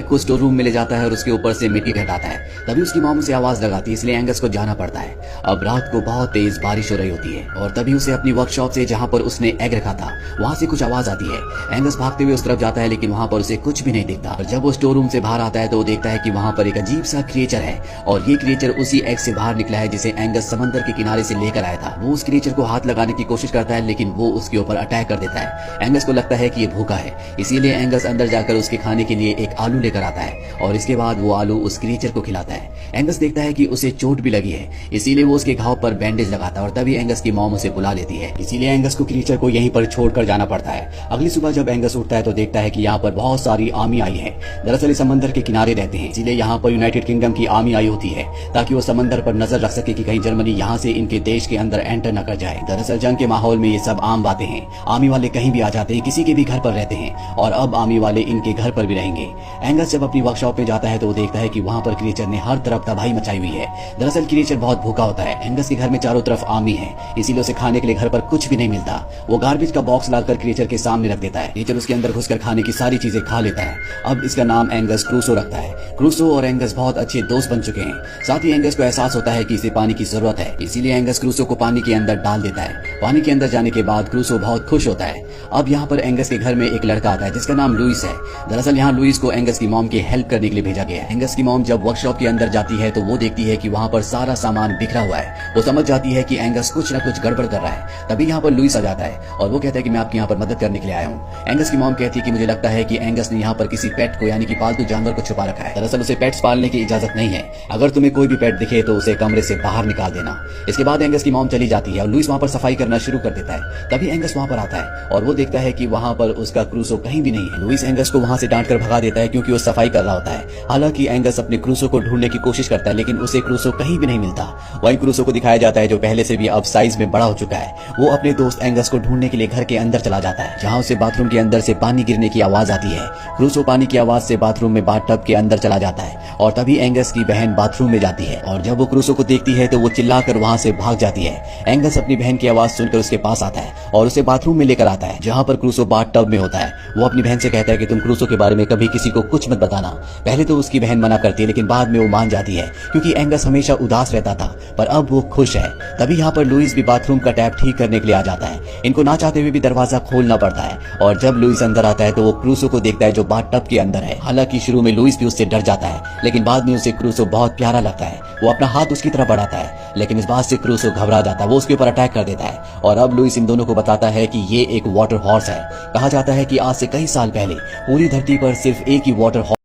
को store room में ले जाता है और उसके ऊपर से मिट्टी हटाता है। तभी उसकी मॉम उसे आवाज लगाती है, इसलिए एंगस को जाना पड़ता है। अब रात को बहुत तेज बारिश हो रही होती है और तभी उसे अपनी वर्कशॉप से, जहाँ पर उसने एग रखा था, वहाँ से कुछ आवाज आती है। एंगस भागते हुए उस तरफ जाता है, लेकिन वहाँ पर उसे कुछ भी नहीं दिखता। और जब वो स्टोर रूम से बाहर आता है तो वो देखता है कि वहाँ पर एक अजीब सा क्रिएचर है और ये क्रिएचर उसी एग से बाहर निकला है जिसे एंगस समंदर के किनारे से लेकर आया था। वो उस क्रिएचर को हाथ लगाने की कोशिश करता है, लेकिन वो उसके ऊपर अटैक कर देता है। एंगस को लगता है कि ये भूखा है, इसीलिए एंगस अंदर जाकर उसके खाने के लिए एक आलू लेकर आता है और इसके बाद वो आलू उस क्रिएचर को खिलाता है। एंगस देखता है कि उसे चोट भी लगी है, इसीलिए वो उसके घाव पर बैंडेज लगाता है और तभी एंगस की मॉम उसे बुला लेती है। इसीलिए एंगस को क्रिएचर को यहीं पर छोड़कर जाना पड़ता है। अगली सुबह जब एंगस उठता है तो देखता है कि यहाँ पर बहुत सारी आर्मी आई है। दरअसल इस समंदर के किनारे रहते हैं, इसीलिए यहाँ पर यूनाइटेड किंगडम की आर्मी आई होती है ताकि वो समंदर पर नजर रख सके कि कहीं जर्मनी यहाँ से इनके देश के अंदर एंटर न कर जाए। दरअसल जंग के माहौल में ये सब आम बातें हैं। आर्मी वाले कहीं भी आ जाते हैं, किसी के भी घर पर रहते हैं और अब आर्मी वाले इनके घर पर भी रहेंगे। एंगस जब अपनी वर्कशॉप में जाता है तो वो देखता है कि वहाँ पर क्रिएचर ने हर तरफ तबाही मचाई हुई है। दरअसल क्रिएचर बहुत भूखा होता है। एंगस के घर में चारों तरफ आर्मी है, इसीलिए उसे खाने के लिए घर पर कुछ भी नहीं मिलता। वो गार्बेज का बॉक्स लाकर क्रिएचर के सामने रख देता है। क्रिएचर उसके अंदर घुसकर खाने की सारी चीजें खा लेता है। अब इसका नाम एंगस क्रूसो रखता है। क्रूसो और एंगस बहुत अच्छे दोस्त बन चुके हैं। साथ ही एंगस को एहसास होता है कि इसे पानी की जरूरत है, इसीलिए एंगस क्रूसो को पानी के अंदर डाल देता है। पानी के अंदर जाने के बाद क्रूसो बहुत खुश होता है। अब यहाँ पर एंगस के घर में एक लड़का आता है जिसका नाम लुइस है। दरअसल यहाँ लुइस को एंगस की मॉम की हेल्प करने के लिए भेजा गया है। एंगस की मॉम जब वर्कशॉप के अंदर जाती है तो वो देखती है कि वहाँ पर सारा सामान बिखरा हुआ है। वो समझ जाती है कि एंगस कुछ न कुछ गड़बड़ कर रहा है। तभी यहाँ पर लुइस आ जाता है और वो कहता है कि मैं आपकी यहाँ पर मदद करने के लिए आया हूँ। एंगस की मॉम कहती है कि मुझे लगता है कि एंगस ने यहाँ पर किसी पेट को, यानी कि पालतू जानवर को छुपा रखा है। दरअसल उसे पेट्स पालने की इजाजत नहीं है। अगर तुम्हें कोई भी पेट दिखे तो उसे कमरे से बाहर निकाल देना। इसके बाद एंगस की मॉम चली जाती है और लुइस वहाँ पर सफाई करना शुरू कर देता है। तभी एंगस वहाँ पर आता है और वो देखता है कि वहाँ पर उसका क्रूसो कहीं भी नहीं है। लुइस एंगस को वहाँ से डांट कर भगा देता है क्योंकि वो सफाई कर रहा होता है। हालांकि एंगस अपने क्रूसो को ढूंढने की कोशिश करता है, लेकिन उसे क्रूसो कहीं भी नहीं मिलता। वहीं क्रूसो को दिखाया जाता है जो पहले से भी अब साइज में बड़ा हो चुका है। वो अपने दोस्त एंगस को ढूंढने के लिए घर के अंदर चला जाता है, जहाँ उसे बाथरूम के अंदर से पानी गिरने की आवाज आती है। क्रूसो पानी की आवाज से बाथरूम में बाथटब के अंदर चला जाता है और तभी एंगस की बहन बाथरूम में जाती है और जब वो क्रूसो को देखती है तो वो चिल्लाकर वहाँ से भाग जाती है। एंगस अपनी बहन की आवाज सुनकर उसके पास आता है और उसे बाथरूम में लेकर आता है, जहाँ पर क्रूसो बाथटब में होता है। वो अपनी बहन से कहता है कि तुम क्रूसो के बारे में कभी किसी को कुछ मत बताना। पहले तो उसकी बहन मना करती है, लेकिन बाद में वो मान जाती है क्योंकि एंगस हमेशा उदास रहता था, पर अब वो खुश है। तभी यहाँ पर लुइस भी बाथरूम का टैप ठीक करने के लिए आ जाता है। इनको ना चाहते हुए भी दरवाजा खोलना पड़ता है और जब लुइस अंदर आता है तो वो क्रूसो को देखता है जो बाथटब के अंदर है। हालांकि शुरू में लुइस भी उससे डर जाता है, लेकिन बाद में उसे क्रूसो बहुत प्यारा लगता है। वो अपना हाथ उसकी तरफ बढ़ाता है, लेकिन इस बात से क्रूसो घबरा जाता है। वो उसके ऊपर अटैक कर देता है और अब लुइस इन दोनों को बताता है कि ये एक वाटर हॉर्स है। कहा जाता है कि आज से कई साल पहले पूरी धरती पर सिर्फ एक ही वाटर